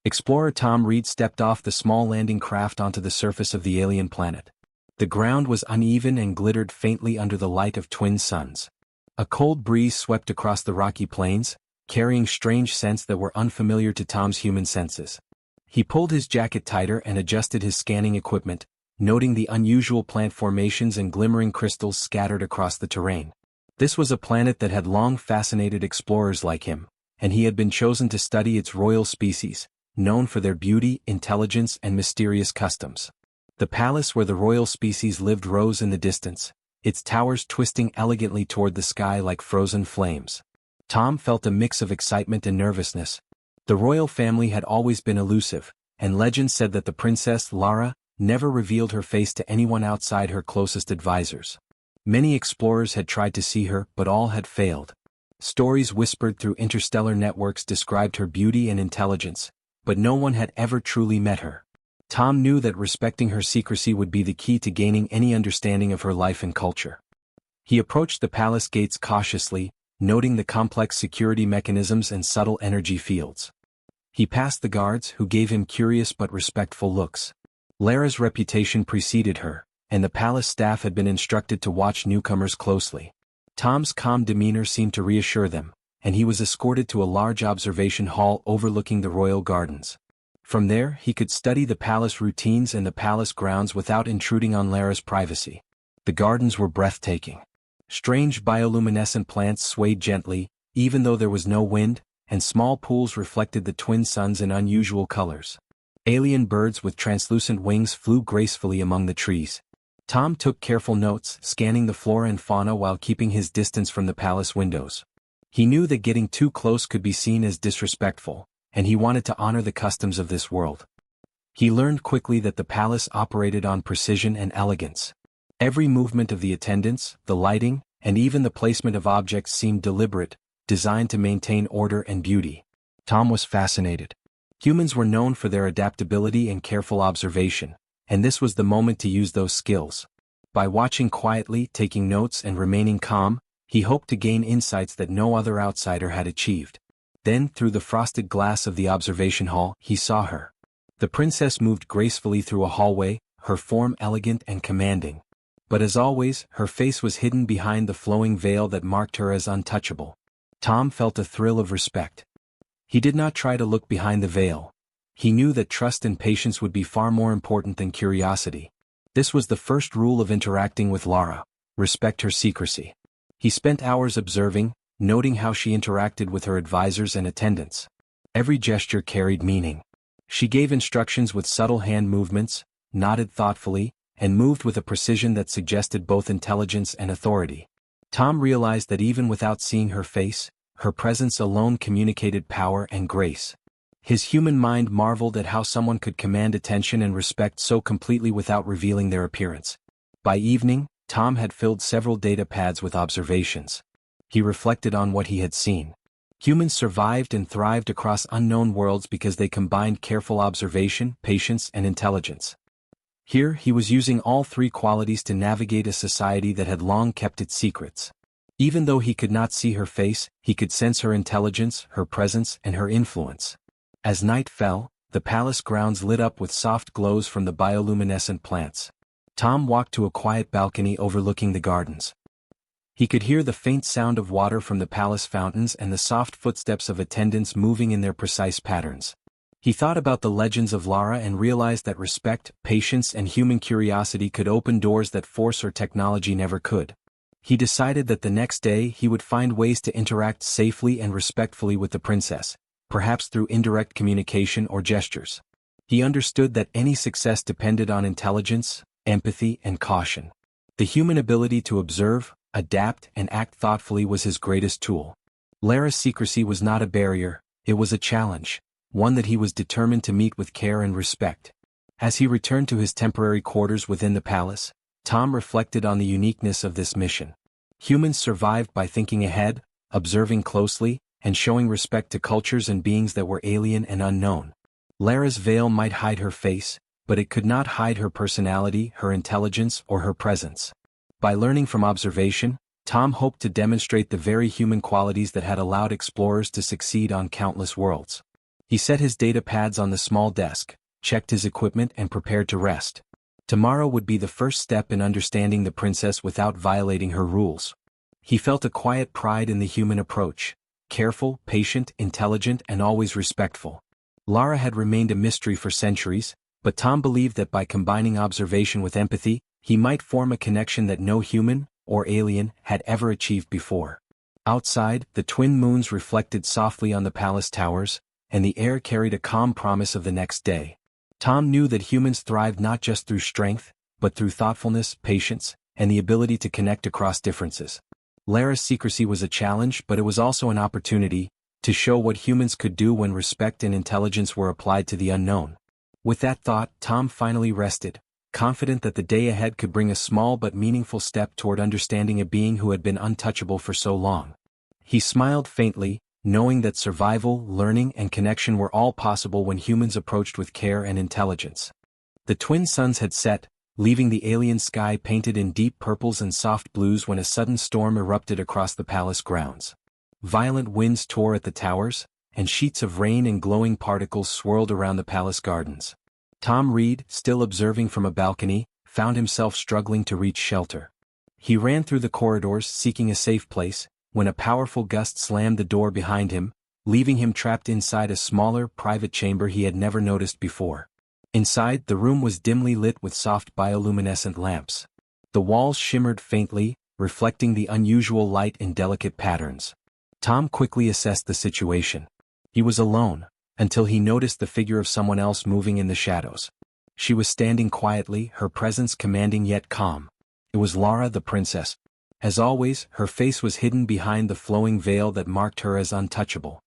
Explorer Tom Reed stepped off the small landing craft onto the surface of the alien planet. The ground was uneven and glittered faintly under the light of twin suns. A cold breeze swept across the rocky plains, carrying strange scents that were unfamiliar to Tom's human senses. He pulled his jacket tighter and adjusted his scanning equipment, noting the unusual plant formations and glimmering crystals scattered across the terrain. This was a planet that had long fascinated explorers like him, and he had been chosen to study its royal species, known for their beauty, intelligence, and mysterious customs. The palace where the royal species lived rose in the distance, its towers twisting elegantly toward the sky like frozen flames. Tom felt a mix of excitement and nervousness. The royal family had always been elusive, and legend said that the princess, Lara, never revealed her face to anyone outside her closest advisors. Many explorers had tried to see her, but all had failed. Stories whispered through interstellar networks described her beauty and intelligence, but no one had ever truly met her. Tom knew that respecting her secrecy would be the key to gaining any understanding of her life and culture. He approached the palace gates cautiously, noting the complex security mechanisms and subtle energy fields. He passed the guards, who gave him curious but respectful looks. Lara's reputation preceded her, and the palace staff had been instructed to watch newcomers closely. Tom's calm demeanor seemed to reassure them, and he was escorted to a large observation hall overlooking the royal gardens. From there, he could study the palace routines and the palace grounds without intruding on Lara's privacy. The gardens were breathtaking. Strange bioluminescent plants swayed gently, even though there was no wind, and small pools reflected the twin suns in unusual colors. Alien birds with translucent wings flew gracefully among the trees. Tom took careful notes, scanning the flora and fauna while keeping his distance from the palace windows. He knew that getting too close could be seen as disrespectful, and he wanted to honor the customs of this world. He learned quickly that the palace operated on precision and elegance. Every movement of the attendants, the lighting, and even the placement of objects seemed deliberate, designed to maintain order and beauty. Tom was fascinated. Humans were known for their adaptability and careful observation, and this was the moment to use those skills. By watching quietly, taking notes, and remaining calm, he hoped to gain insights that no other outsider had achieved. Then, through the frosted glass of the observation hall, he saw her. The princess moved gracefully through a hallway, her form elegant and commanding. But as always, her face was hidden behind the flowing veil that marked her as untouchable. Tom felt a thrill of respect. He did not try to look behind the veil. He knew that trust and patience would be far more important than curiosity. This was the first rule of interacting with Lara: respect her secrecy. He spent hours observing, noting how she interacted with her advisors and attendants. Every gesture carried meaning. She gave instructions with subtle hand movements, nodded thoughtfully, and moved with a precision that suggested both intelligence and authority. Tom realized that even without seeing her face, her presence alone communicated power and grace. His human mind marveled at how someone could command attention and respect so completely without revealing their appearance. By evening, Tom had filled several data pads with observations. He reflected on what he had seen. Humans survived and thrived across unknown worlds because they combined careful observation, patience, and intelligence. Here, he was using all three qualities to navigate a society that had long kept its secrets. Even though he could not see her face, he could sense her intelligence, her presence, and her influence. As night fell, the palace grounds lit up with soft glows from the bioluminescent plants. Tom walked to a quiet balcony overlooking the gardens. He could hear the faint sound of water from the palace fountains and the soft footsteps of attendants moving in their precise patterns. He thought about the legends of Lara and realized that respect, patience, and human curiosity could open doors that force or technology never could. He decided that the next day he would find ways to interact safely and respectfully with the princess, perhaps through indirect communication or gestures. He understood that any success depended on intelligence, empathy, and caution. The human ability to observe, adapt, and act thoughtfully was his greatest tool. Lara's secrecy was not a barrier, it was a challenge, one that he was determined to meet with care and respect. As he returned to his temporary quarters within the palace, Tom reflected on the uniqueness of this mission. Humans survived by thinking ahead, observing closely, and showing respect to cultures and beings that were alien and unknown. Lara's veil might hide her face, but it could not hide her personality, her intelligence, or her presence. By learning from observation, Tom hoped to demonstrate the very human qualities that had allowed explorers to succeed on countless worlds. He set his data pads on the small desk, checked his equipment and prepared to rest. Tomorrow would be the first step in understanding the princess without violating her rules. He felt a quiet pride in the human approach, careful, patient, intelligent and always respectful. Lara had remained a mystery for centuries, but Tom believed that by combining observation with empathy, he might form a connection that no human, or alien, had ever achieved before. Outside, the twin moons reflected softly on the palace towers, and the air carried a calm promise of the next day. Tom knew that humans thrived not just through strength, but through thoughtfulness, patience, and the ability to connect across differences. Lara's secrecy was a challenge, but it was also an opportunity to show what humans could do when respect and intelligence were applied to the unknown. With that thought, Tom finally rested, confident that the day ahead could bring a small but meaningful step toward understanding a being who had been untouchable for so long. He smiled faintly, knowing that survival, learning, and connection were all possible when humans approached with care and intelligence. The twin suns had set, leaving the alien sky painted in deep purples and soft blues when a sudden storm erupted across the palace grounds. Violent winds tore at the towers, and sheets of rain and glowing particles swirled around the palace gardens. Tom Reed, still observing from a balcony, found himself struggling to reach shelter. He ran through the corridors seeking a safe place, when a powerful gust slammed the door behind him, leaving him trapped inside a smaller, private chamber he had never noticed before. Inside, the room was dimly lit with soft bioluminescent lamps. The walls shimmered faintly, reflecting the unusual light in delicate patterns. Tom quickly assessed the situation. He was alone, until he noticed the figure of someone else moving in the shadows. She was standing quietly, her presence commanding yet calm. It was Lara the princess. As always, her face was hidden behind the flowing veil that marked her as untouchable.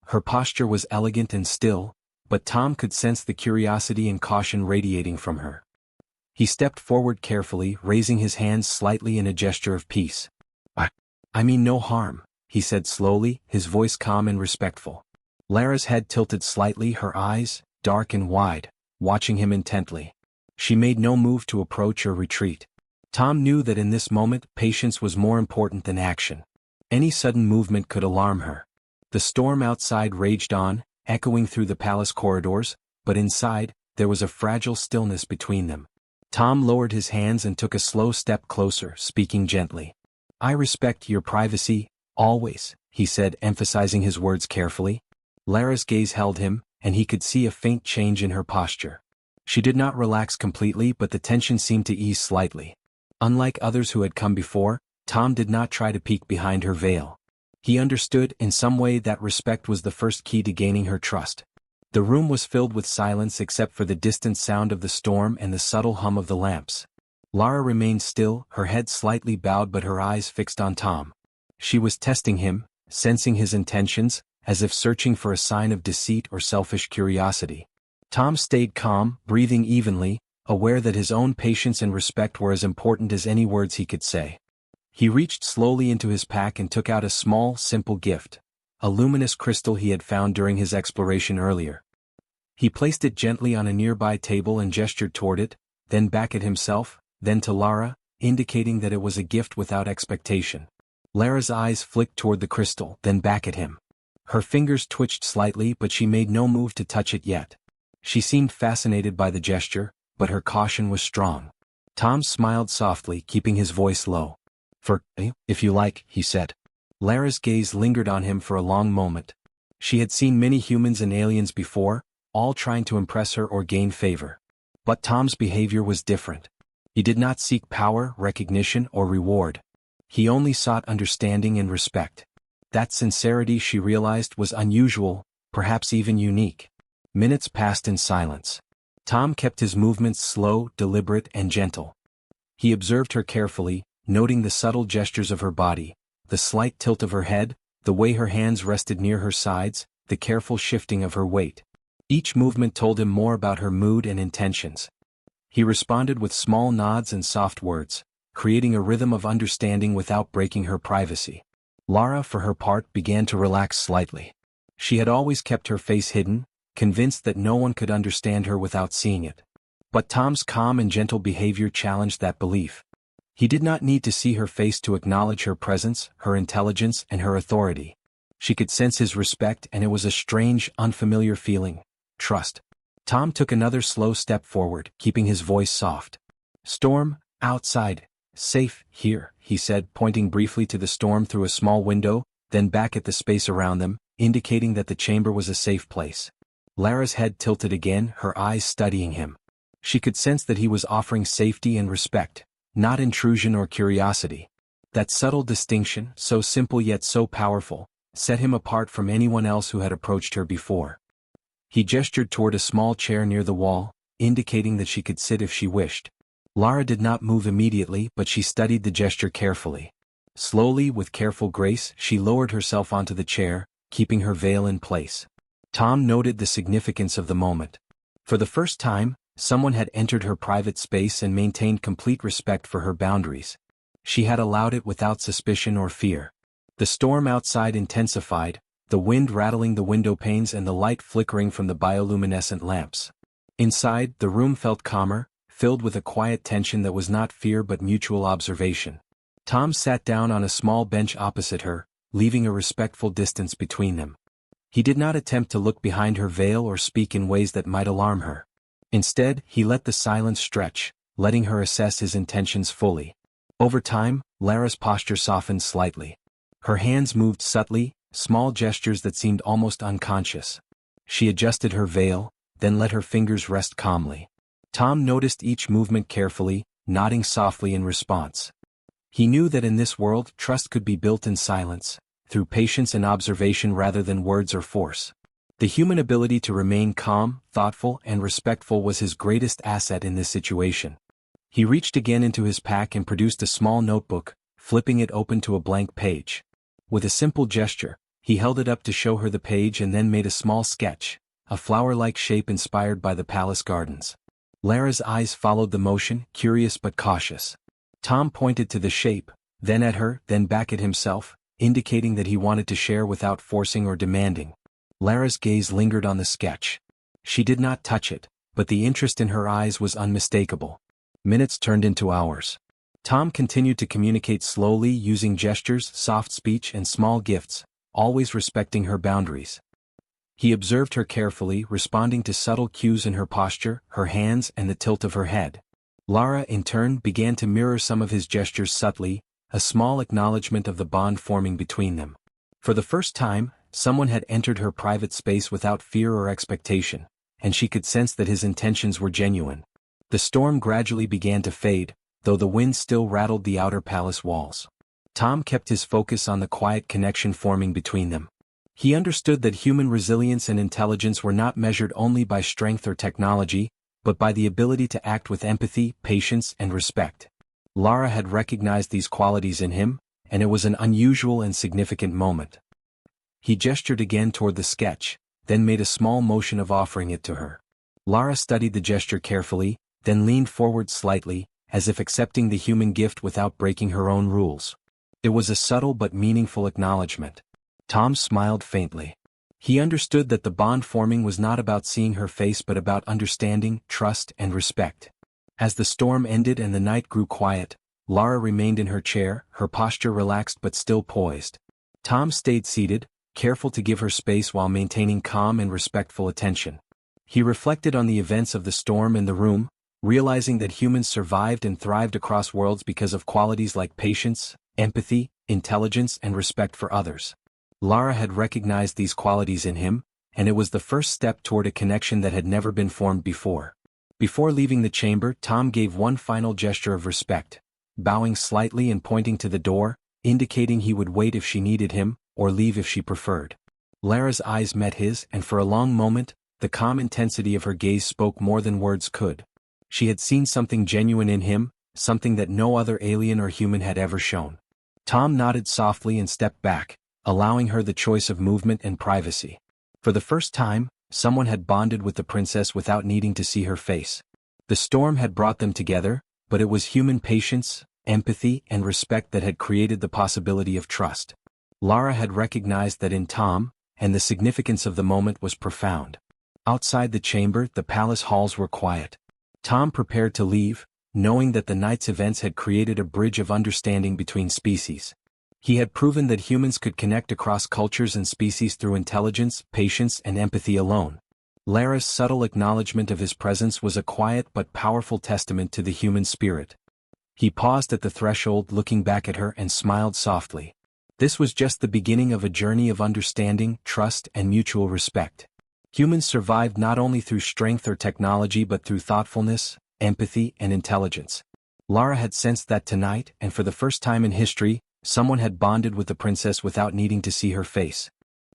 Her posture was elegant and still, but Tom could sense the curiosity and caution radiating from her. He stepped forward carefully, raising his hands slightly in a gesture of peace. I mean no harm, he said slowly, his voice calm and respectful. Lara's head tilted slightly, her eyes, dark and wide, watching him intently. She made no move to approach or retreat. Tom knew that in this moment, patience was more important than action. Any sudden movement could alarm her. The storm outside raged on, echoing through the palace corridors, but inside, there was a fragile stillness between them. Tom lowered his hands and took a slow step closer, speaking gently. I respect your privacy, always, he said, emphasizing his words carefully. Lara's gaze held him, and he could see a faint change in her posture. She did not relax completely, but the tension seemed to ease slightly. Unlike others who had come before, Tom did not try to peek behind her veil. He understood in some way that respect was the first key to gaining her trust. The room was filled with silence except for the distant sound of the storm and the subtle hum of the lamps. Lara remained still, her head slightly bowed but her eyes fixed on Tom. She was testing him, sensing his intentions, as if searching for a sign of deceit or selfish curiosity. Tom stayed calm, breathing evenly, aware that his own patience and respect were as important as any words he could say. He reached slowly into his pack and took out a small, simple gift, a luminous crystal he had found during his exploration earlier. He placed it gently on a nearby table and gestured toward it, then back at himself, then to Lara, indicating that it was a gift without expectation. Lara's eyes flicked toward the crystal, then back at him. Her fingers twitched slightly but she made no move to touch it yet. She seemed fascinated by the gesture, but her caution was strong. Tom smiled softly, keeping his voice low. If you like, he said. Lara's gaze lingered on him for a long moment. She had seen many humans and aliens before, all trying to impress her or gain favor. But Tom's behavior was different. He did not seek power, recognition, or reward. He only sought understanding and respect. That sincerity, she realized, was unusual, perhaps even unique. Minutes passed in silence. Tom kept his movements slow, deliberate, and gentle. He observed her carefully, noting the subtle gestures of her body, the slight tilt of her head, the way her hands rested near her sides, the careful shifting of her weight. Each movement told him more about her mood and intentions. He responded with small nods and soft words, creating a rhythm of understanding without breaking her privacy. Lara, for her part, began to relax slightly. She had always kept her face hidden, convinced that no one could understand her without seeing it. But Tom's calm and gentle behavior challenged that belief. He did not need to see her face to acknowledge her presence, her intelligence, and her authority. She could sense his respect, and it was a strange, unfamiliar feeling. Trust. Tom took another slow step forward, keeping his voice soft. "Storm, outside. Safe, here," he said, pointing briefly to the storm through a small window, then back at the space around them, indicating that the chamber was a safe place. Lara's head tilted again, her eyes studying him. She could sense that he was offering safety and respect, not intrusion or curiosity. That subtle distinction, so simple yet so powerful, set him apart from anyone else who had approached her before. He gestured toward a small chair near the wall, indicating that she could sit if she wished. Lara did not move immediately, but she studied the gesture carefully. Slowly, with careful grace, she lowered herself onto the chair, keeping her veil in place. Tom noted the significance of the moment. For the first time, someone had entered her private space and maintained complete respect for her boundaries. She had allowed it without suspicion or fear. The storm outside intensified, the wind rattling the window panes and the light flickering from the bioluminescent lamps. Inside, the room felt calmer, filled with a quiet tension that was not fear but mutual observation. Tom sat down on a small bench opposite her, leaving a respectful distance between them. He did not attempt to look behind her veil or speak in ways that might alarm her. Instead, he let the silence stretch, letting her assess his intentions fully. Over time, Lara's posture softened slightly. Her hands moved subtly, small gestures that seemed almost unconscious. She adjusted her veil, then let her fingers rest calmly. Tom noticed each movement carefully, nodding softly in response. He knew that in this world, trust could be built in silence, through patience and observation rather than words or force. The human ability to remain calm, thoughtful, and respectful was his greatest asset in this situation. He reached again into his pack and produced a small notebook, flipping it open to a blank page. With a simple gesture, he held it up to show her the page and then made a small sketch, a flower-like shape inspired by the palace gardens. Lara's eyes followed the motion, curious but cautious. Tom pointed to the shape, then at her, then back at himself, indicating that he wanted to share without forcing or demanding. Lara's gaze lingered on the sketch. She did not touch it, but the interest in her eyes was unmistakable. Minutes turned into hours. Tom continued to communicate slowly, using gestures, soft speech, and small gifts, always respecting her boundaries. He observed her carefully, responding to subtle cues in her posture, her hands, and the tilt of her head. Lara, in turn, began to mirror some of his gestures subtly, a small acknowledgement of the bond forming between them. For the first time, someone had entered her private space without fear or expectation, and she could sense that his intentions were genuine. The storm gradually began to fade, though the wind still rattled the outer palace walls. Tom kept his focus on the quiet connection forming between them. He understood that human resilience and intelligence were not measured only by strength or technology, but by the ability to act with empathy, patience, and respect. Lara had recognized these qualities in him, and it was an unusual and significant moment. He gestured again toward the sketch, then made a small motion of offering it to her. Lara studied the gesture carefully, then leaned forward slightly, as if accepting the human gift without breaking her own rules. It was a subtle but meaningful acknowledgement. Tom smiled faintly. He understood that the bond forming was not about seeing her face but about understanding, trust, and respect. As the storm ended and the night grew quiet, Lara remained in her chair, her posture relaxed but still poised. Tom stayed seated, careful to give her space while maintaining calm and respectful attention. He reflected on the events of the storm and the room, realizing that humans survived and thrived across worlds because of qualities like patience, empathy, intelligence, and respect for others. Lara had recognized these qualities in him, and it was the first step toward a connection that had never been formed before. Before leaving the chamber, Tom gave one final gesture of respect, bowing slightly and pointing to the door, indicating he would wait if she needed him, or leave if she preferred. Lara's eyes met his, and for a long moment, the calm intensity of her gaze spoke more than words could. She had seen something genuine in him, something that no other alien or human had ever shown. Tom nodded softly and stepped back, allowing her the choice of movement and privacy. For the first time, someone had bonded with the princess without needing to see her face. The storm had brought them together, but it was human patience, empathy, and respect that had created the possibility of trust. Lara had recognized that in Tom, and the significance of the moment was profound. Outside the chamber, the palace halls were quiet. Tom prepared to leave, knowing that the night's events had created a bridge of understanding between species. He had proven that humans could connect across cultures and species through intelligence, patience, and empathy alone. Lara's subtle acknowledgement of his presence was a quiet but powerful testament to the human spirit. He paused at the threshold, looking back at her, and smiled softly. This was just the beginning of a journey of understanding, trust, and mutual respect. Humans survived not only through strength or technology but through thoughtfulness, empathy, and intelligence. Lara had sensed that tonight, and for the first time in history, someone had bonded with the princess without needing to see her face.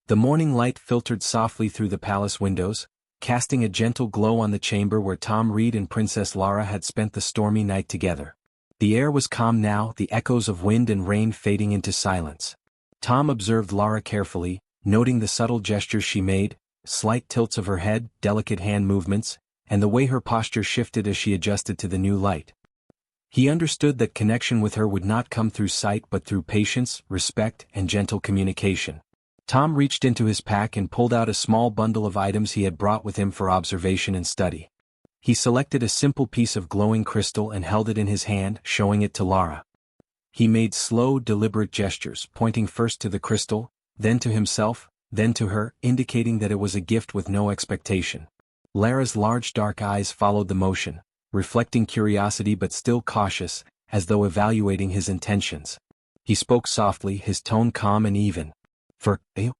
The morning light filtered softly through the palace windows, casting a gentle glow on the chamber where Tom Reed and Princess Lara had spent the stormy night together. The air was calm now, the echoes of wind and rain fading into silence. Tom observed Lara carefully, noting the subtle gestures she made, slight tilts of her head, delicate hand movements, and the way her posture shifted as she adjusted to the new light. He understood that connection with her would not come through sight but through patience, respect, and gentle communication. Tom reached into his pack and pulled out a small bundle of items he had brought with him for observation and study. He selected a simple piece of glowing crystal and held it in his hand, showing it to Lara. He made slow, deliberate gestures, pointing first to the crystal, then to himself, then to her, indicating that it was a gift with no expectation. Lara's large dark eyes followed the motion, reflecting curiosity but still cautious, as though evaluating his intentions. He spoke softly, his tone calm and even.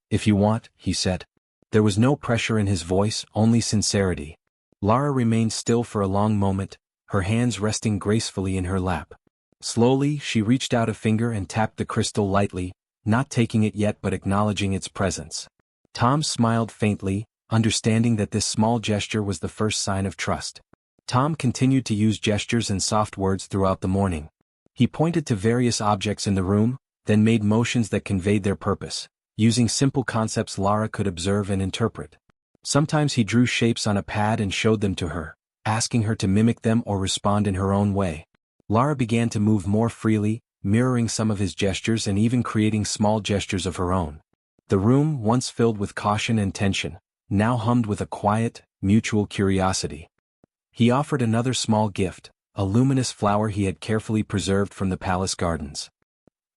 If you want, he said. There was no pressure in his voice, only sincerity. Lara remained still for a long moment, her hands resting gracefully in her lap. Slowly, she reached out a finger and tapped the crystal lightly, not taking it yet but acknowledging its presence. Tom smiled faintly, understanding that this small gesture was the first sign of trust. Tom continued to use gestures and soft words throughout the morning. He pointed to various objects in the room, then made motions that conveyed their purpose, using simple concepts Lara could observe and interpret. Sometimes he drew shapes on a pad and showed them to her, asking her to mimic them or respond in her own way. Lara began to move more freely, mirroring some of his gestures and even creating small gestures of her own. The room, once filled with caution and tension, now hummed with a quiet, mutual curiosity. He offered another small gift, a luminous flower he had carefully preserved from the palace gardens.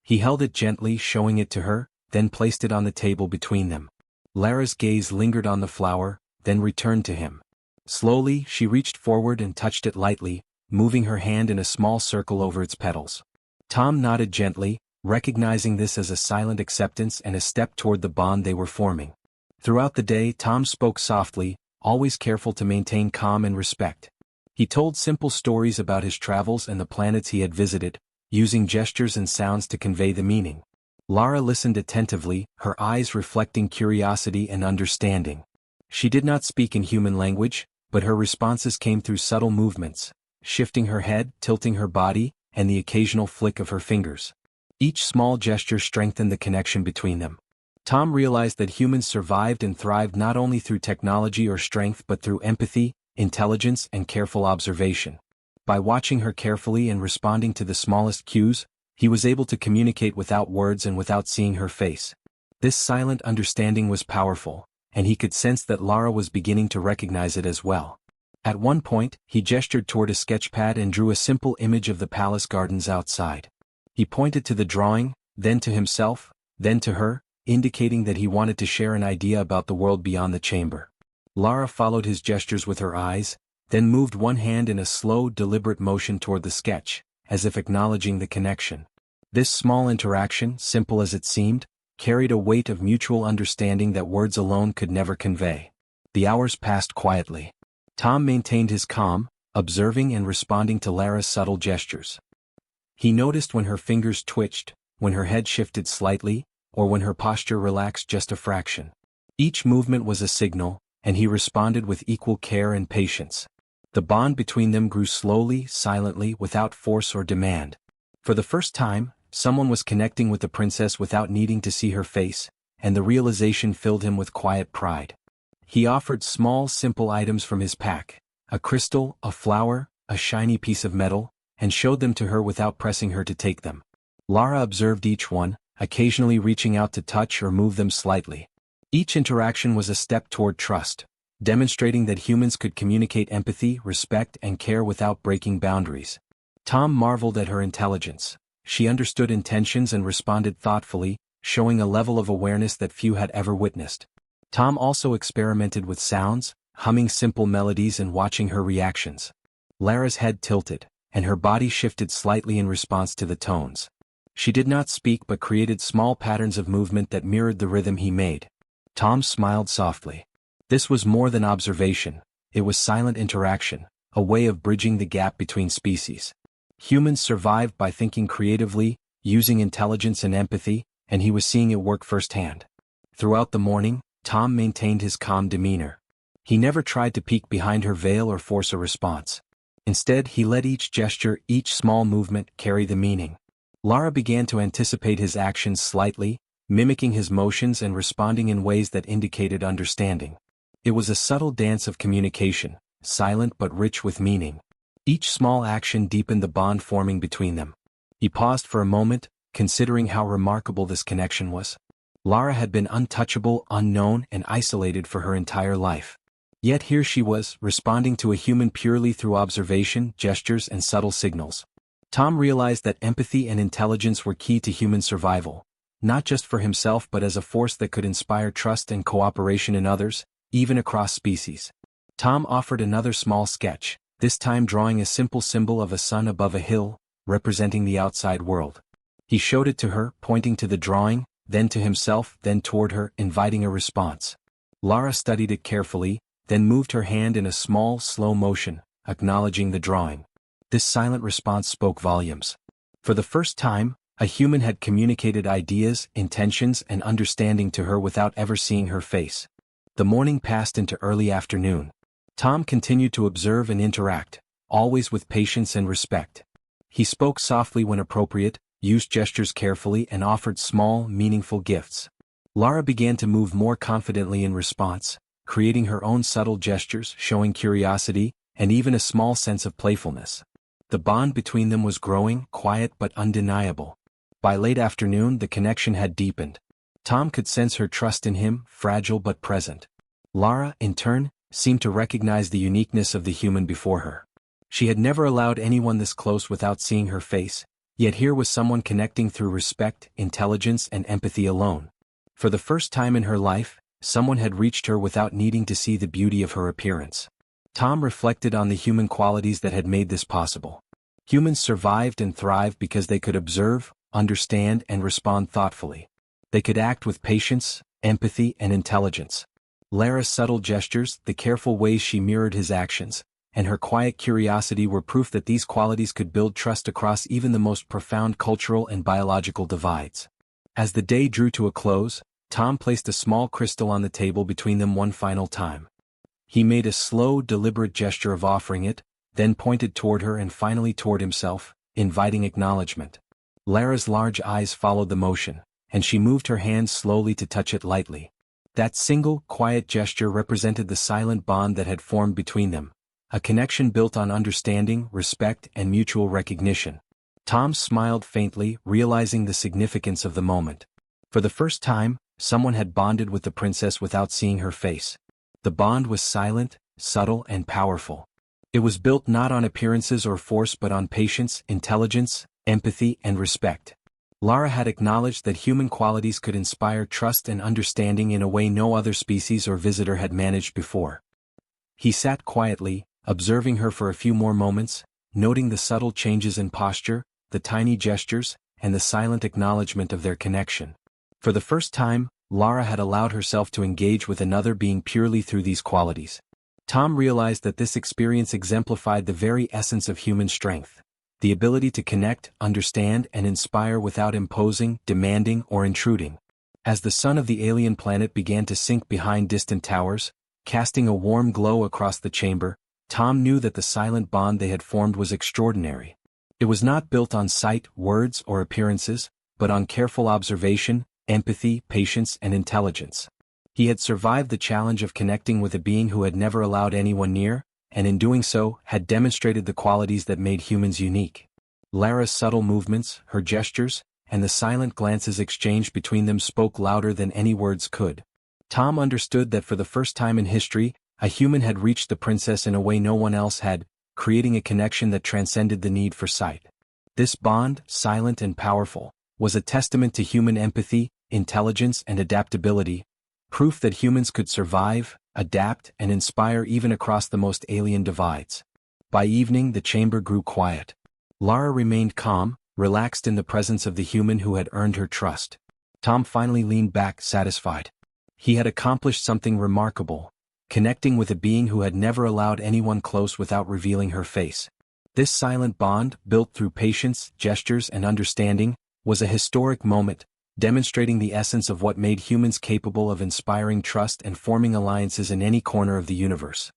He held it gently, showing it to her, then placed it on the table between them. Lara's gaze lingered on the flower, then returned to him. Slowly, she reached forward and touched it lightly, moving her hand in a small circle over its petals. Tom nodded gently, recognizing this as a silent acceptance and a step toward the bond they were forming. Throughout the day, Tom spoke softly, always careful to maintain calm and respect. He told simple stories about his travels and the planets he had visited, using gestures and sounds to convey the meaning. Lara listened attentively, her eyes reflecting curiosity and understanding. She did not speak in human language, but her responses came through subtle movements, shifting her head, tilting her body, and the occasional flick of her fingers. Each small gesture strengthened the connection between them. Tom realized that humans survived and thrived not only through technology or strength but through empathy, intelligence, and careful observation. By watching her carefully and responding to the smallest cues, he was able to communicate without words and without seeing her face. This silent understanding was powerful, and he could sense that Lara was beginning to recognize it as well. At one point, he gestured toward a sketchpad and drew a simple image of the palace gardens outside. He pointed to the drawing, then to himself, then to her, indicating that he wanted to share an idea about the world beyond the chamber. Lara followed his gestures with her eyes, then moved one hand in a slow, deliberate motion toward the sketch, as if acknowledging the connection. This small interaction, simple as it seemed, carried a weight of mutual understanding that words alone could never convey. The hours passed quietly. Tom maintained his calm, observing and responding to Lara's subtle gestures. He noticed when her fingers twitched, when her head shifted slightly, or when her posture relaxed just a fraction. Each movement was a signal, and he responded with equal care and patience. The bond between them grew slowly, silently, without force or demand. For the first time, someone was connecting with the princess without needing to see her face, and the realization filled him with quiet pride. He offered small, simple items from his pack, a crystal, a flower, a shiny piece of metal, and showed them to her without pressing her to take them. Lara observed each one, occasionally reaching out to touch or move them slightly. Each interaction was a step toward trust, demonstrating that humans could communicate empathy, respect, and care without breaking boundaries. Tom marveled at her intelligence. She understood intentions and responded thoughtfully, showing a level of awareness that few had ever witnessed. Tom also experimented with sounds, humming simple melodies and watching her reactions. Lara's head tilted, and her body shifted slightly in response to the tones. She did not speak but created small patterns of movement that mirrored the rhythm he made. Tom smiled softly. This was more than observation, it was silent interaction, a way of bridging the gap between species. Humans survived by thinking creatively, using intelligence and empathy, and he was seeing it work firsthand. Throughout the morning, Tom maintained his calm demeanor. He never tried to peek behind her veil or force a response. Instead, he let each gesture, each small movement, carry the meaning. Lara began to anticipate his actions slightly, mimicking his motions and responding in ways that indicated understanding. It was a subtle dance of communication, silent but rich with meaning. Each small action deepened the bond forming between them. He paused for a moment, considering how remarkable this connection was. Lara had been untouchable, unknown, and isolated for her entire life. Yet here she was, responding to a human purely through observation, gestures, and subtle signals. Tom realized that empathy and intelligence were key to human survival, not just for himself but as a force that could inspire trust and cooperation in others, even across species. Tom offered another small sketch, this time drawing a simple symbol of a sun above a hill, representing the outside world. He showed it to her, pointing to the drawing, then to himself, then toward her, inviting a response. Lara studied it carefully, then moved her hand in a small, slow motion, acknowledging the drawing. This silent response spoke volumes. For the first time, a human had communicated ideas, intentions, and understanding to her without ever seeing her face. The morning passed into early afternoon. Tom continued to observe and interact, always with patience and respect. He spoke softly when appropriate, used gestures carefully, and offered small, meaningful gifts. Lara began to move more confidently in response, creating her own subtle gestures, showing curiosity, and even a small sense of playfulness. The bond between them was growing, quiet but undeniable. By late afternoon, the connection had deepened. Tom could sense her trust in him, fragile but present. Lara, in turn, seemed to recognize the uniqueness of the human before her. She had never allowed anyone this close without seeing her face, yet here was someone connecting through respect, intelligence, and empathy alone. For the first time in her life, someone had reached her without needing to see the beauty of her appearance. Tom reflected on the human qualities that had made this possible. Humans survived and thrived because they could observe, understand, and respond thoughtfully. They could act with patience, empathy, and intelligence. Lara's subtle gestures, the careful ways she mirrored his actions, and her quiet curiosity were proof that these qualities could build trust across even the most profound cultural and biological divides. As the day drew to a close, Tom placed a small crystal on the table between them one final time. He made a slow, deliberate gesture of offering it, then pointed toward her and finally toward himself, inviting acknowledgement. Lara's large eyes followed the motion, and she moved her hand slowly to touch it lightly. That single, quiet gesture represented the silent bond that had formed between them, a connection built on understanding, respect, and mutual recognition. Tom smiled faintly, realizing the significance of the moment. For the first time, someone had bonded with the princess without seeing her face. The bond was silent, subtle, and powerful. It was built not on appearances or force but on patience, intelligence, empathy, and respect. Lara had acknowledged that human qualities could inspire trust and understanding in a way no other species or visitor had managed before. He sat quietly, observing her for a few more moments, noting the subtle changes in posture, the tiny gestures, and the silent acknowledgement of their connection. For the first time, Lara had allowed herself to engage with another being purely through these qualities. Tom realized that this experience exemplified the very essence of human strength. The ability to connect, understand, and inspire without imposing, demanding, or intruding. As the sun of the alien planet began to sink behind distant towers, casting a warm glow across the chamber, Tom knew that the silent bond they had formed was extraordinary. It was not built on sight, words, or appearances, but on careful observation, empathy, patience, and intelligence. He had survived the challenge of connecting with a being who had never allowed anyone near, and in doing so, had demonstrated the qualities that made humans unique. Lara's subtle movements, her gestures, and the silent glances exchanged between them spoke louder than any words could. Tom understood that for the first time in history, a human had reached the princess in a way no one else had, creating a connection that transcended the need for sight. This bond, silent and powerful, was a testament to human empathy, intelligence and adaptability, proof that humans could survive, adapt and inspire even across the most alien divides. By evening the chamber grew quiet. Lara remained calm, relaxed in the presence of the human who had earned her trust. Tom finally leaned back, satisfied. He had accomplished something remarkable, connecting with a being who had never allowed anyone close without revealing her face. This silent bond, built through patience, gestures and understanding, was a historic moment, demonstrating the essence of what made humans capable of inspiring trust and forming alliances in any corner of the universe.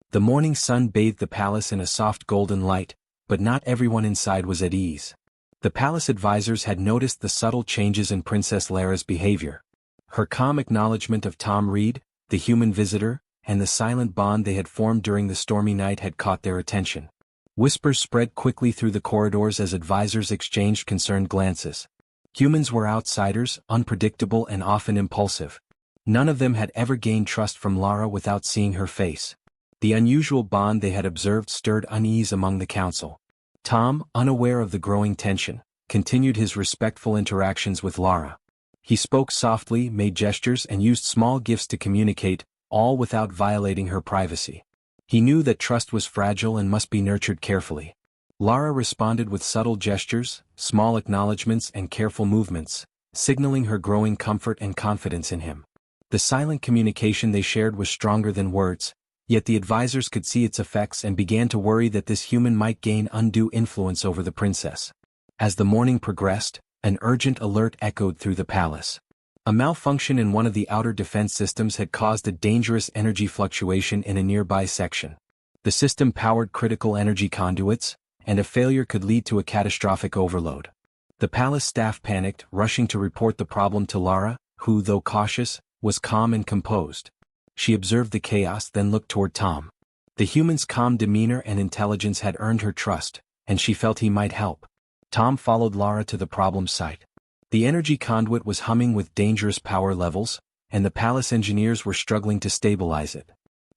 The morning sun bathed the palace in a soft golden light, but not everyone inside was at ease. The palace advisors had noticed the subtle changes in Princess Lara's behavior. Her calm acknowledgement of Tom Reed, the human visitor, and the silent bond they had formed during the stormy night had caught their attention. Whispers spread quickly through the corridors as advisors exchanged concerned glances. Humans were outsiders, unpredictable and often impulsive. None of them had ever gained trust from Lara without seeing her face. The unusual bond they had observed stirred unease among the council. Tom, unaware of the growing tension, continued his respectful interactions with Lara. He spoke softly, made gestures and used small gifts to communicate, all without violating her privacy. He knew that trust was fragile and must be nurtured carefully. Lara responded with subtle gestures, small acknowledgments and careful movements, signaling her growing comfort and confidence in him. The silent communication they shared was stronger than words, yet the advisors could see its effects and began to worry that this human might gain undue influence over the princess. As the morning progressed, an urgent alert echoed through the palace. A malfunction in one of the outer defense systems had caused a dangerous energy fluctuation in a nearby section. The system powered critical energy conduits, and a failure could lead to a catastrophic overload. The palace staff panicked, rushing to report the problem to Lara, who, though cautious, was calm and composed. She observed the chaos, then looked toward Tom. The human's calm demeanor and intelligence had earned her trust, and she felt he might help. Tom followed Lara to the problem site. The energy conduit was humming with dangerous power levels, and the palace engineers were struggling to stabilize it.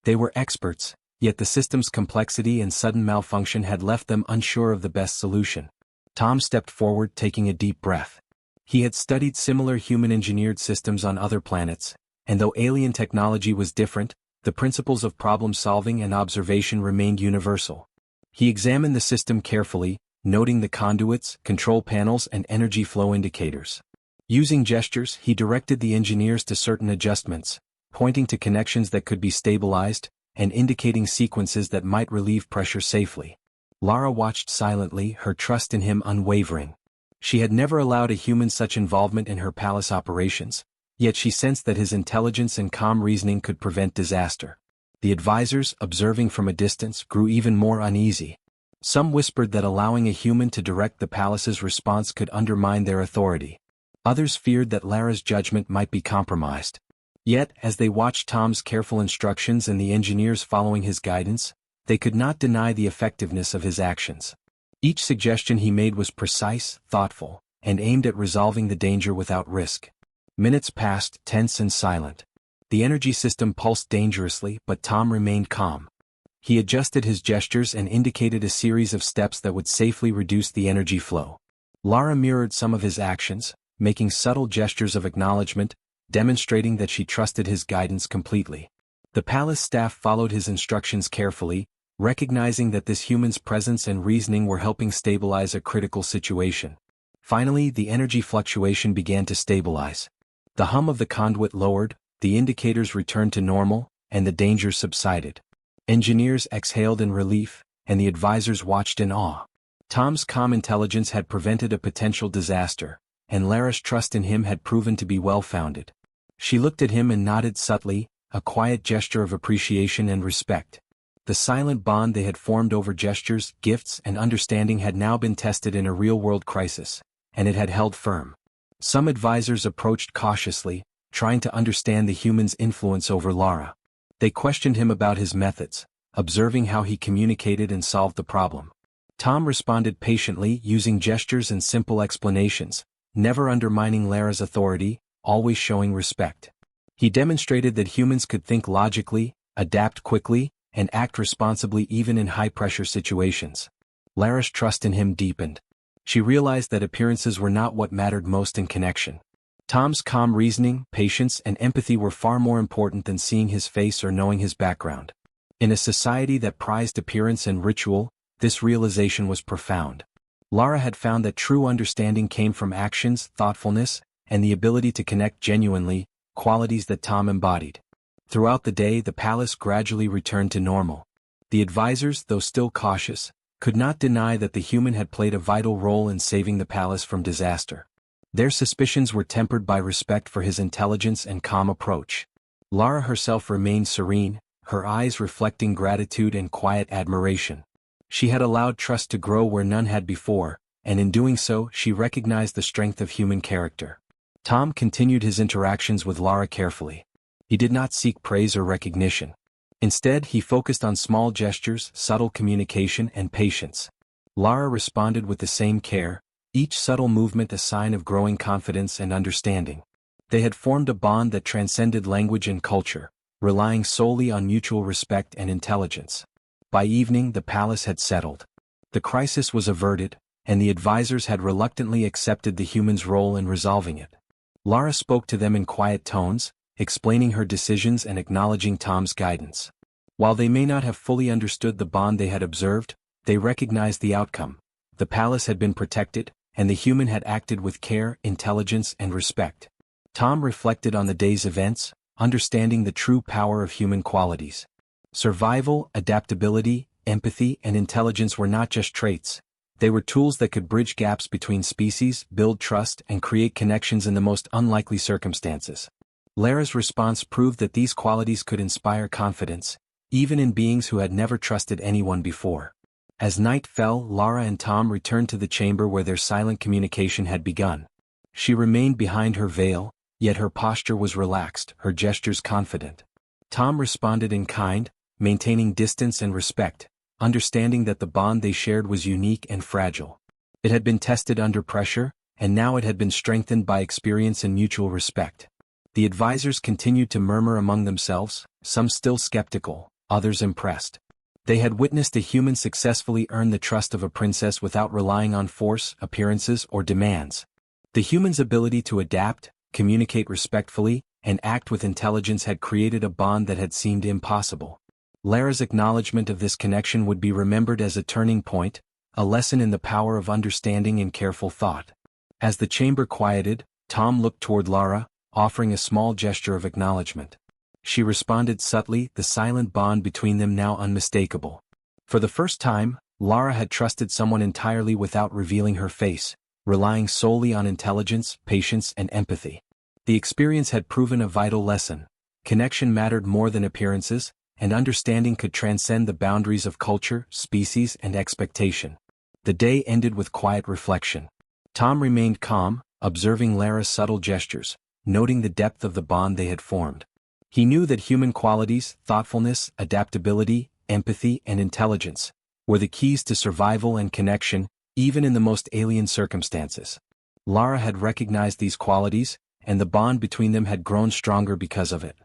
They were experts, yet the system's complexity and sudden malfunction had left them unsure of the best solution. Tom stepped forward, taking a deep breath. He had studied similar human-engineered systems on other planets, and though alien technology was different, the principles of problem-solving and observation remained universal. He examined the system carefully, noting the conduits, control panels and energy flow indicators. Using gestures, he directed the engineers to certain adjustments, pointing to connections that could be stabilized, and indicating sequences that might relieve pressure safely. Lara watched silently, her trust in him unwavering. She had never allowed a human such involvement in her palace operations, yet she sensed that his intelligence and calm reasoning could prevent disaster. The advisors, observing from a distance, grew even more uneasy. Some whispered that allowing a human to direct the palace's response could undermine their authority. Others feared that Lara's judgment might be compromised. Yet, as they watched Tom's careful instructions and the engineers following his guidance, they could not deny the effectiveness of his actions. Each suggestion he made was precise, thoughtful, and aimed at resolving the danger without risk. Minutes passed, tense and silent. The energy system pulsed dangerously, but Tom remained calm. He adjusted his gestures and indicated a series of steps that would safely reduce the energy flow. Lara mirrored some of his actions, making subtle gestures of acknowledgement, demonstrating that she trusted his guidance completely. The palace staff followed his instructions carefully, recognizing that this human's presence and reasoning were helping stabilize a critical situation. Finally, the energy fluctuation began to stabilize. The hum of the conduit lowered, the indicators returned to normal, and the danger subsided. Engineers exhaled in relief, and the advisors watched in awe. Tom's calm intelligence had prevented a potential disaster, and Lara's trust in him had proven to be well-founded. She looked at him and nodded subtly, a quiet gesture of appreciation and respect. The silent bond they had formed over gestures, gifts, and understanding had now been tested in a real-world crisis, and it had held firm. Some advisors approached cautiously, trying to understand the human's influence over Lara. They questioned him about his methods, observing how he communicated and solved the problem. Tom responded patiently, using gestures and simple explanations, never undermining Lara's authority, always showing respect. He demonstrated that humans could think logically, adapt quickly, and act responsibly even in high-pressure situations. Lara's trust in him deepened. She realized that appearances were not what mattered most in connection. Tom's calm reasoning, patience, and empathy were far more important than seeing his face or knowing his background. In a society that prized appearance and ritual, this realization was profound. Lara had found that true understanding came from actions, thoughtfulness, and the ability to connect genuinely, qualities that Tom embodied. Throughout the day, the palace gradually returned to normal. The advisors, though still cautious, could not deny that the human had played a vital role in saving the palace from disaster. Their suspicions were tempered by respect for his intelligence and calm approach. Lara herself remained serene, her eyes reflecting gratitude and quiet admiration. She had allowed trust to grow where none had before, and in doing so she recognized the strength of human character. Tom continued his interactions with Lara carefully. He did not seek praise or recognition. Instead, he focused on small gestures, subtle communication, and patience. Lara responded with the same care, each subtle movement a sign of growing confidence and understanding. They had formed a bond that transcended language and culture, relying solely on mutual respect and intelligence. By evening, the palace had settled. The crisis was averted, and the advisors had reluctantly accepted the human's role in resolving it. Lara spoke to them in quiet tones, explaining her decisions and acknowledging Tom's guidance. While they may not have fully understood the bond they had observed, they recognized the outcome. The palace had been protected, and the human had acted with care, intelligence, and respect. Tom reflected on the day's events, understanding the true power of human qualities. Survival, adaptability, empathy, and intelligence were not just traits. They were tools that could bridge gaps between species, build trust, and create connections in the most unlikely circumstances. Lara's response proved that these qualities could inspire confidence, even in beings who had never trusted anyone before. As night fell, Lara and Tom returned to the chamber where their silent communication had begun. She remained behind her veil, yet her posture was relaxed, her gestures confident. Tom responded in kind, maintaining distance and respect, understanding that the bond they shared was unique and fragile. It had been tested under pressure, and now it had been strengthened by experience and mutual respect. The advisors continued to murmur among themselves, some still skeptical, others impressed. They had witnessed a human successfully earn the trust of a princess without relying on force, appearances, or demands. The human's ability to adapt, communicate respectfully, and act with intelligence had created a bond that had seemed impossible. Lara's acknowledgement of this connection would be remembered as a turning point, a lesson in the power of understanding and careful thought. As the chamber quieted, Tom looked toward Lara, offering a small gesture of acknowledgement. She responded subtly, the silent bond between them now unmistakable. For the first time, Lara had trusted someone entirely without revealing her face, relying solely on intelligence, patience, and empathy. The experience had proven a vital lesson. Connection mattered more than appearances, and understanding could transcend the boundaries of culture, species, and expectation. The day ended with quiet reflection. Tom remained calm, observing Lara's subtle gestures, noting the depth of the bond they had formed. He knew that human qualities, thoughtfulness, adaptability, empathy, and intelligence were the keys to survival and connection, even in the most alien circumstances. Lara had recognized these qualities, and the bond between them had grown stronger because of it.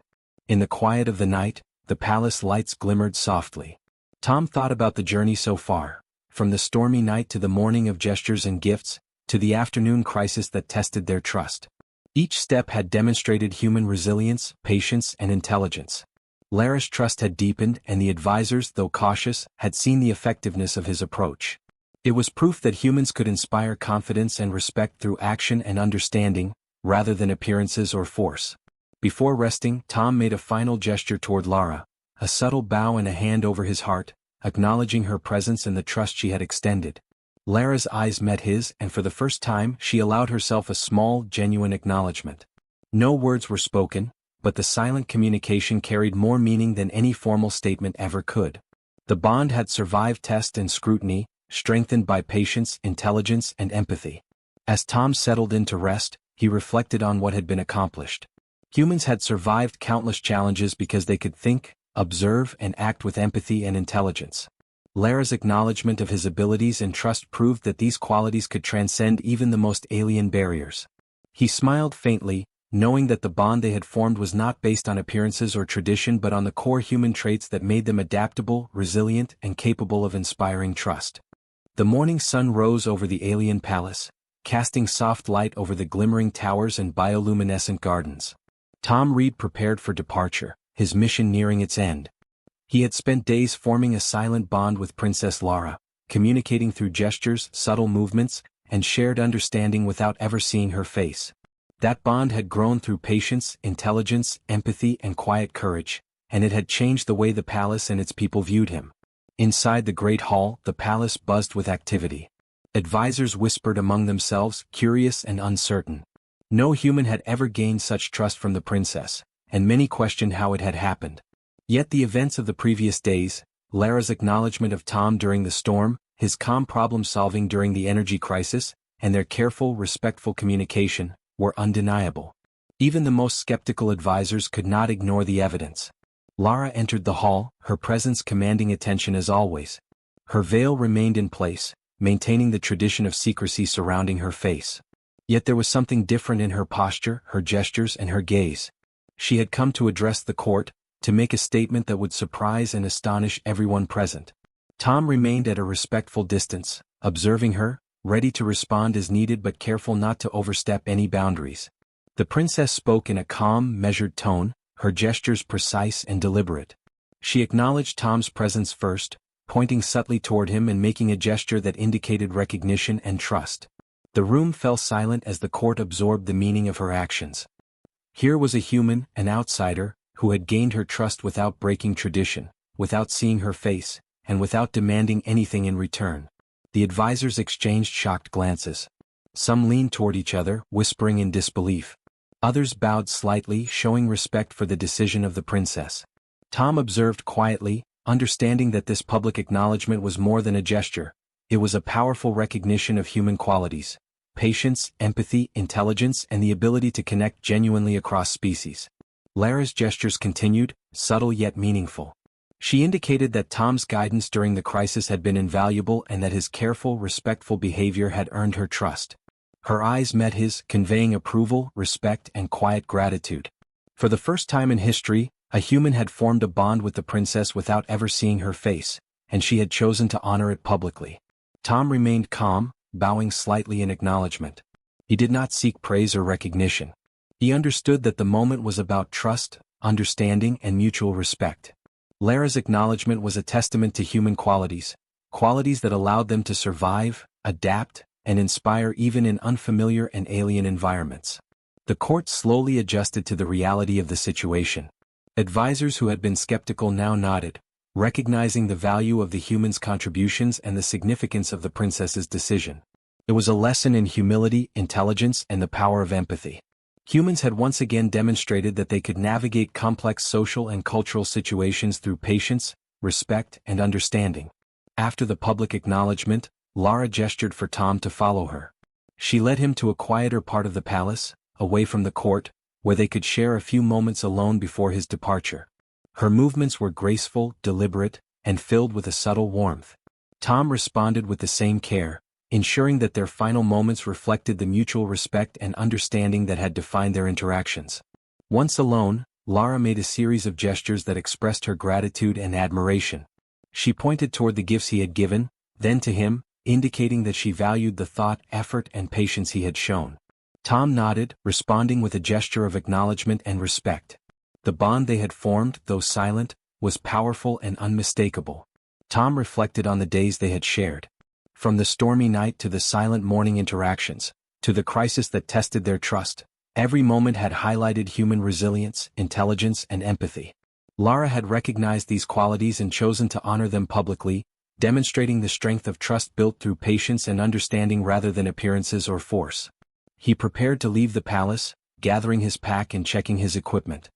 In the quiet of the night, the palace lights glimmered softly. Tom thought about the journey so far, from the stormy night to the morning of gestures and gifts, to the afternoon crisis that tested their trust. Each step had demonstrated human resilience, patience, and intelligence. Lara's trust had deepened, and the advisors, though cautious, had seen the effectiveness of his approach. It was proof that humans could inspire confidence and respect through action and understanding, rather than appearances or force. Before resting, Tom made a final gesture toward Lara, a subtle bow and a hand over his heart, acknowledging her presence and the trust she had extended. Lara's eyes met his, and for the first time she allowed herself a small, genuine acknowledgement. No words were spoken, but the silent communication carried more meaning than any formal statement ever could. The bond had survived test and scrutiny, strengthened by patience, intelligence, and empathy. As Tom settled in to rest, he reflected on what had been accomplished. Humans had survived countless challenges because they could think, observe, and act with empathy and intelligence. Lara's acknowledgement of his abilities and trust proved that these qualities could transcend even the most alien barriers. He smiled faintly, knowing that the bond they had formed was not based on appearances or tradition but on the core human traits that made them adaptable, resilient, and capable of inspiring trust. The morning sun rose over the alien palace, casting soft light over the glimmering towers and bioluminescent gardens. Tom Reed prepared for departure, his mission nearing its end. He had spent days forming a silent bond with Princess Lara, communicating through gestures, subtle movements, and shared understanding without ever seeing her face. That bond had grown through patience, intelligence, empathy, and quiet courage, and it had changed the way the palace and its people viewed him. Inside the great hall, the palace buzzed with activity. Advisors whispered among themselves, curious and uncertain. No human had ever gained such trust from the princess, and many questioned how it had happened. Yet the events of the previous days, Lara's acknowledgement of Tom during the storm, his calm problem-solving during the energy crisis, and their careful, respectful communication, were undeniable. Even the most skeptical advisors could not ignore the evidence. Lara entered the hall, her presence commanding attention as always. Her veil remained in place, maintaining the tradition of secrecy surrounding her face. Yet there was something different in her posture, her gestures, and her gaze. She had come to address the court, to make a statement that would surprise and astonish everyone present. Tom remained at a respectful distance, observing her, ready to respond as needed but careful not to overstep any boundaries. The princess spoke in a calm, measured tone, her gestures precise and deliberate. She acknowledged Tom's presence first, pointing subtly toward him and making a gesture that indicated recognition and trust. The room fell silent as the court absorbed the meaning of her actions. Here was a human, an outsider, who had gained her trust without breaking tradition, without seeing her face, and without demanding anything in return. The advisors exchanged shocked glances. Some leaned toward each other, whispering in disbelief. Others bowed slightly, showing respect for the decision of the princess. Tom observed quietly, understanding that this public acknowledgement was more than a gesture. It was a powerful recognition of human qualities: patience, empathy, intelligence, and the ability to connect genuinely across species. Lara's gestures continued, subtle yet meaningful. She indicated that Tom's guidance during the crisis had been invaluable and that his careful, respectful behavior had earned her trust. Her eyes met his, conveying approval, respect, and quiet gratitude. For the first time in history, a human had formed a bond with the princess without ever seeing her face, and she had chosen to honor it publicly. Tom remained calm, bowing slightly in acknowledgement. He did not seek praise or recognition. He understood that the moment was about trust, understanding, and mutual respect. Lara's acknowledgement was a testament to human qualities that allowed them to survive, adapt, and inspire even in unfamiliar and alien environments. The court slowly adjusted to the reality of the situation. Advisors who had been skeptical now nodded, recognizing the value of the humans' contributions and the significance of the princess's decision. It was a lesson in humility, intelligence, and the power of empathy. Humans had once again demonstrated that they could navigate complex social and cultural situations through patience, respect, and understanding. After the public acknowledgement, Lara gestured for Tom to follow her. She led him to a quieter part of the palace, away from the court, where they could share a few moments alone before his departure. Her movements were graceful, deliberate, and filled with a subtle warmth. Tom responded with the same care, ensuring that their final moments reflected the mutual respect and understanding that had defined their interactions. Once alone, Lara made a series of gestures that expressed her gratitude and admiration. She pointed toward the gifts he had given, then to him, indicating that she valued the thought, effort, and patience he had shown. Tom nodded, responding with a gesture of acknowledgement and respect. The bond they had formed, though silent, was powerful and unmistakable. Tom reflected on the days they had shared. From the stormy night to the silent morning interactions, to the crisis that tested their trust, every moment had highlighted human resilience, intelligence, and empathy. Lara had recognized these qualities and chosen to honor them publicly, demonstrating the strength of trust built through patience and understanding rather than appearances or force. He prepared to leave the palace, gathering his pack and checking his equipment.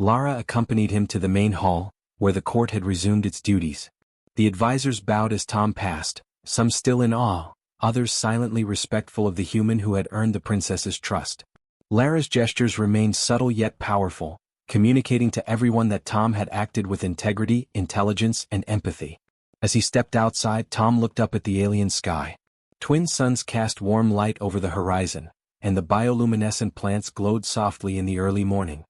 Lara accompanied him to the main hall, where the court had resumed its duties. The advisors bowed as Tom passed, some still in awe, others silently respectful of the human who had earned the princess's trust. Lara's gestures remained subtle yet powerful, communicating to everyone that Tom had acted with integrity, intelligence, and empathy. As he stepped outside, Tom looked up at the alien sky. Twin suns cast warm light over the horizon, and the bioluminescent plants glowed softly in the early morning.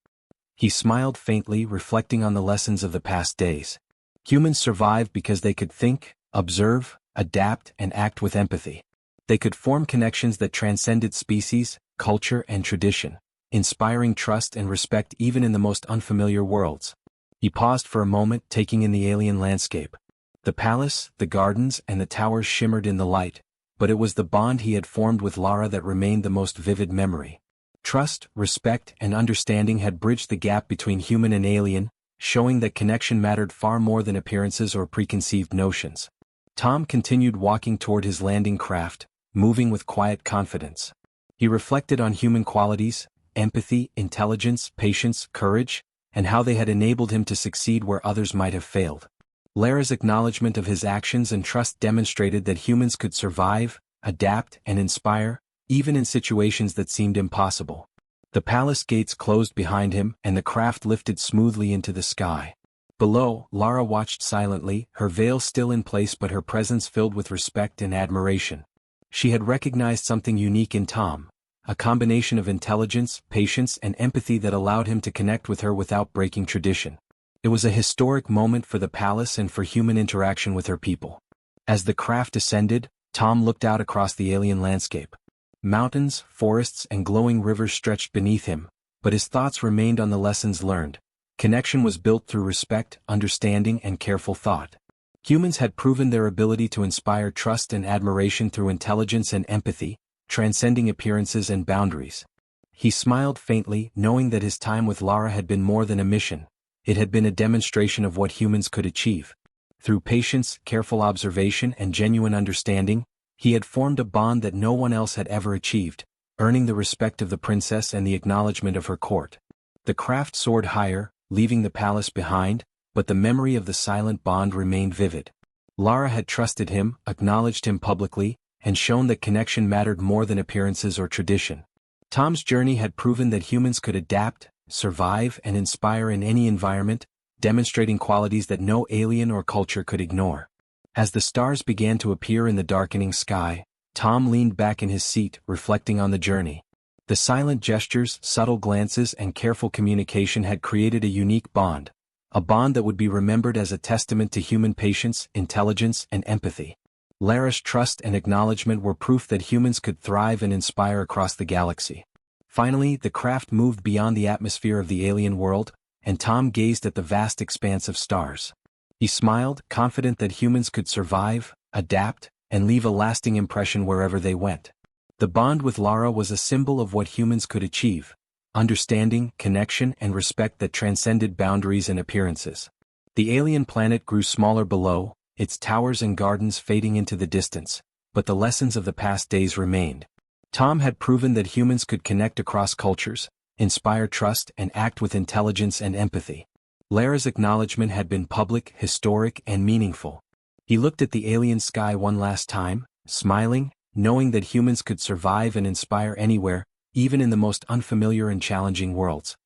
He smiled faintly, reflecting on the lessons of the past days. Humans survived because they could think, observe, adapt, and act with empathy. They could form connections that transcended species, culture, and tradition, inspiring trust and respect even in the most unfamiliar worlds. He paused for a moment, taking in the alien landscape. The palace, the gardens, and the towers shimmered in the light, but it was the bond he had formed with Lara that remained the most vivid memory. Trust, respect, and understanding had bridged the gap between human and alien, showing that connection mattered far more than appearances or preconceived notions. Tom continued walking toward his landing craft, moving with quiet confidence. He reflected on human qualities, empathy, intelligence, patience, courage, and how they had enabled him to succeed where others might have failed. Lara's acknowledgement of his actions and trust demonstrated that humans could survive, adapt, and inspire, even in situations that seemed impossible. The palace gates closed behind him, and the craft lifted smoothly into the sky. Below, Lara watched silently, her veil still in place but her presence filled with respect and admiration. She had recognized something unique in Tom, a combination of intelligence, patience, and empathy that allowed him to connect with her without breaking tradition. It was a historic moment for the palace and for human interaction with her people. As the craft ascended, Tom looked out across the alien landscape. Mountains, forests, and glowing rivers stretched beneath him, but his thoughts remained on the lessons learned. Connection was built through respect, understanding, and careful thought. Humans had proven their ability to inspire trust and admiration through intelligence and empathy, transcending appearances and boundaries. He smiled faintly, knowing that his time with Lara had been more than a mission. It had been a demonstration of what humans could achieve. Through patience, careful observation, and genuine understanding, he had formed a bond that no one else had ever achieved, earning the respect of the princess and the acknowledgement of her court. The craft soared higher, leaving the palace behind, but the memory of the silent bond remained vivid. Lara had trusted him, acknowledged him publicly, and shown that connection mattered more than appearances or tradition. Tom's journey had proven that humans could adapt, survive, and inspire in any environment, demonstrating qualities that no alien or culture could ignore. As the stars began to appear in the darkening sky, Tom leaned back in his seat, reflecting on the journey. The silent gestures, subtle glances, and careful communication had created a unique bond, a bond that would be remembered as a testament to human patience, intelligence, and empathy. Lara's trust and acknowledgement were proof that humans could thrive and inspire across the galaxy. Finally, the craft moved beyond the atmosphere of the alien world, and Tom gazed at the vast expanse of stars. He smiled, confident that humans could survive, adapt, and leave a lasting impression wherever they went. The bond with Lara was a symbol of what humans could achieve: understanding, connection, and respect that transcended boundaries and appearances. The alien planet grew smaller below, its towers and gardens fading into the distance, but the lessons of the past days remained. Tom had proven that humans could connect across cultures, inspire trust, and act with intelligence and empathy. Lara's acknowledgement had been public, historic, and meaningful. He looked at the alien sky one last time, smiling, knowing that humans could survive and inspire anywhere, even in the most unfamiliar and challenging worlds.